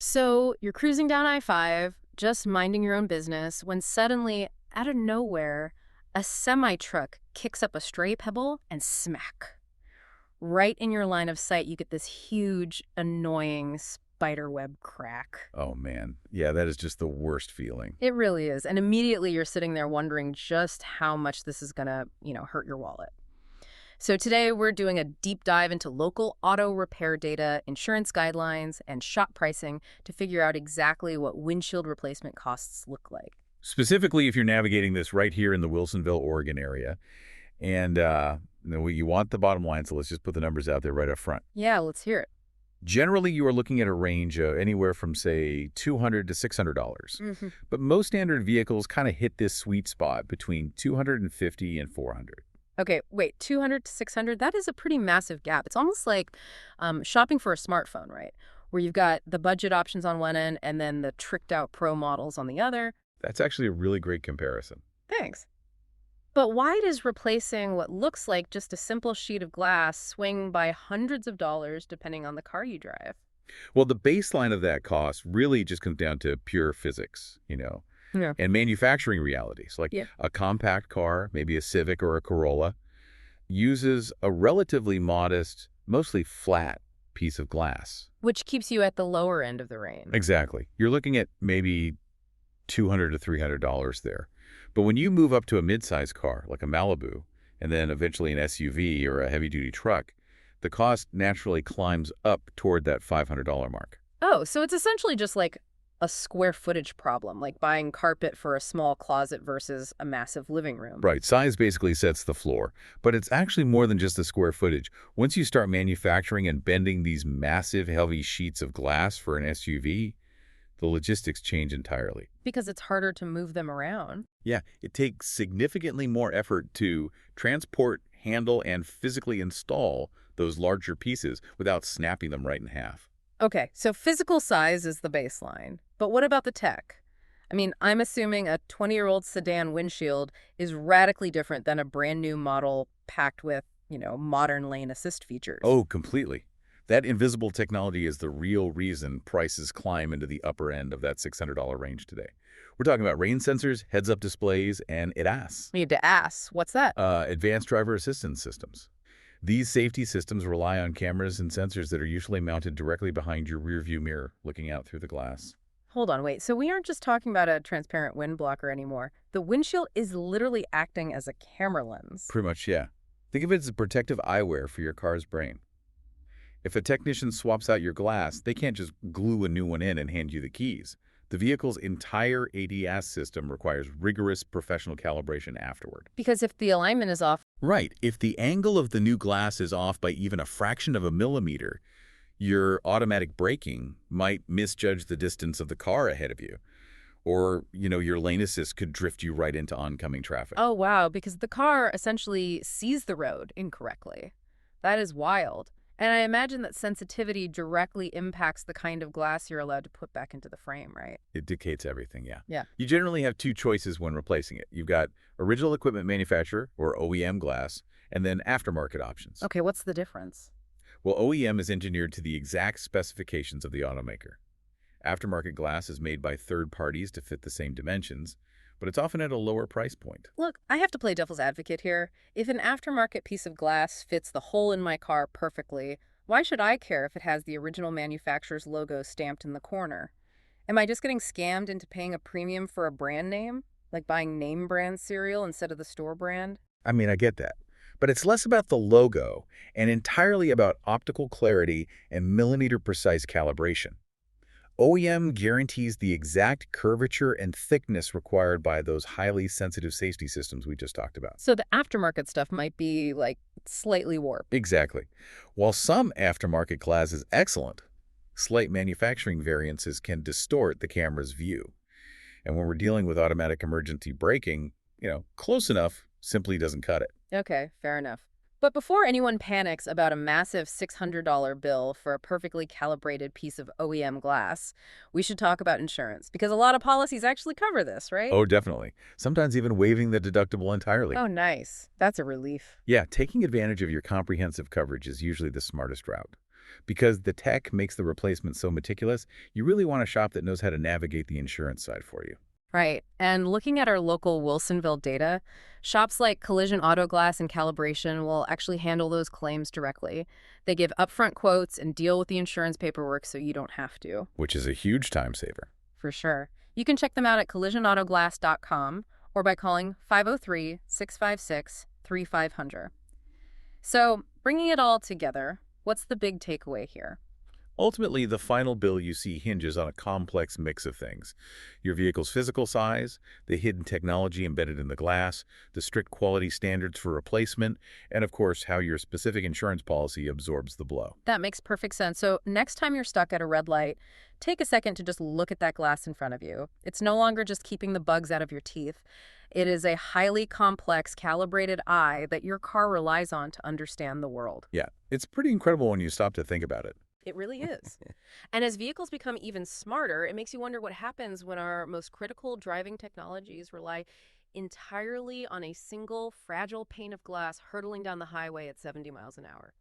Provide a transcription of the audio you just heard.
So you're cruising down I-5, just minding your own business, when suddenly, out of nowhere, a semi-truck kicks up a stray pebble and smack. Right in your line of sight, you get this huge, annoying spiderweb crack. Oh, man. Yeah, that is just the worst feeling. It really is. And immediately you're sitting there wondering just how much this is gonna, hurt your wallet. So today we're doing a deep dive into local auto repair data, insurance guidelines, and shop pricing to figure out exactly what windshield replacement costs look like. Specifically, if you're navigating this right here in the Wilsonville, Oregon area. And you want the bottom line, so let's just put the numbers out there right up front. Yeah, let's hear it. Generally, you are looking at a range of anywhere from, say, $200 to $600. But most standard vehicles kind of hit this sweet spot between $250 and $400. Okay, wait, 200 to 600? That is a pretty massive gap. It's almost like shopping for a smartphone, right? Where you've got the budget options on one end and then the tricked out pro models on the other. That's actually a really great comparison. Thanks. But why does replacing what looks like just a simple sheet of glass swing by hundreds of dollars depending on the car you drive? Well, the baseline of that cost really just comes down to pure physics. Yeah. And manufacturing realities, like Yeah. a compact car, maybe a Civic or a Corolla, uses a relatively modest, mostly flat piece of glass. Which keeps you at the lower end of the range. Exactly. You're looking at maybe $200 to $300 there. But when you move up to a midsize car, like a Malibu, and then eventually an SUV or a heavy-duty truck, the cost naturally climbs up toward that $500 mark. Oh, so it's essentially just like a square footage problem, like buying carpet for a small closet versus a massive living room. Right, size basically sets the floor, but it's actually more than just the square footage. Once you start manufacturing and bending these massive, heavy sheets of glass for an SUV, the logistics change entirely. Because it's harder to move them around. Yeah, it takes significantly more effort to transport, handle, and physically install those larger pieces without snapping them right in half. Okay, so physical size is the baseline. But what about the tech? I mean, I'm assuming a 20-year-old sedan windshield is radically different than a brand new model packed with, modern lane assist features. Oh, completely. That invisible technology is the real reason prices climb into the upper end of that $600 range today. We're talking about rain sensors, heads-up displays, and ADAS, You need to ask, what's that? advanced driver assistance systems. These safety systems rely on cameras and sensors that are usually mounted directly behind your rearview mirror, looking out through the glass. Hold on, wait. So we aren't just talking about a transparent wind blocker anymore. The windshield is literally acting as a camera lens. Pretty much, yeah. Think of it as a protective eyewear for your car's brain. If a technician swaps out your glass, they can't just glue a new one in and hand you the keys. The vehicle's entire ADAS system requires rigorous professional calibration afterward. Because if the alignment is off, Right. If the angle of the new glass is off by even a fraction of a millimeter, your automatic braking might misjudge the distance of the car ahead of you. Or, your lane assist could drift you right into oncoming traffic. oh wow, because the car essentially sees the road incorrectly. That is wild. And I imagine that sensitivity directly impacts the kind of glass you're allowed to put back into the frame, right? It dictates everything, yeah. Yeah. You generally have two choices when replacing it. You've got original equipment manufacturer, or OEM glass, and then aftermarket options. Okay, what's the difference? Well, OEM is engineered to the exact specifications of the automaker. Aftermarket glass is made by third parties to fit the same dimensions, but it's often at a lower price point. Look, I have to play devil's advocate here. If an aftermarket piece of glass fits the hole in my car perfectly, why should I care if it has the original manufacturer's logo stamped in the corner? Am I just getting scammed into paying a premium for a brand name? Like buying name brand cereal instead of the store brand? I mean, I get that. But it's less about the logo and entirely about optical clarity and millimeter-precise calibration. OEM guarantees the exact curvature and thickness required by those highly sensitive safety systems we just talked about. So the aftermarket stuff might be, like, slightly warped. Exactly. While some aftermarket glass is excellent, slight manufacturing variances can distort the camera's view. And when we're dealing with automatic emergency braking, close enough simply doesn't cut it. Okay, fair enough. But before anyone panics about a massive $600 bill for a perfectly calibrated piece of OEM glass, we should talk about insurance, because a lot of policies actually cover this, right? Oh, definitely. Sometimes even waiving the deductible entirely. Oh, nice. That's a relief. Yeah, taking advantage of your comprehensive coverage is usually the smartest route. Because the tech makes the replacement so meticulous, you really want a shop that knows how to navigate the insurance side for you. Right. And looking at our local Wilsonville data, shops like Collision Auto Glass and Calibration will actually handle those claims directly. They give upfront quotes and deal with the insurance paperwork so you don't have to. Which is a huge time saver. For sure. You can check them out at collisionautoglass.com or by calling 503-656-3500. So, bringing it all together, what's the big takeaway here? Ultimately, the final bill you see hinges on a complex mix of things. Your vehicle's physical size, the hidden technology embedded in the glass, the strict quality standards for replacement, and of course, how your specific insurance policy absorbs the blow. That makes perfect sense. So, next time you're stuck at a red light, take a second to just look at that glass in front of you. It's no longer just keeping the bugs out of your teeth. It is a highly complex, calibrated eye that your car relies on to understand the world. Yeah, it's pretty incredible when you stop to think about it. It really is. And as vehicles become even smarter, it makes you wonder what happens when our most critical driving technologies rely entirely on a single fragile pane of glass hurtling down the highway at 70 miles an hour.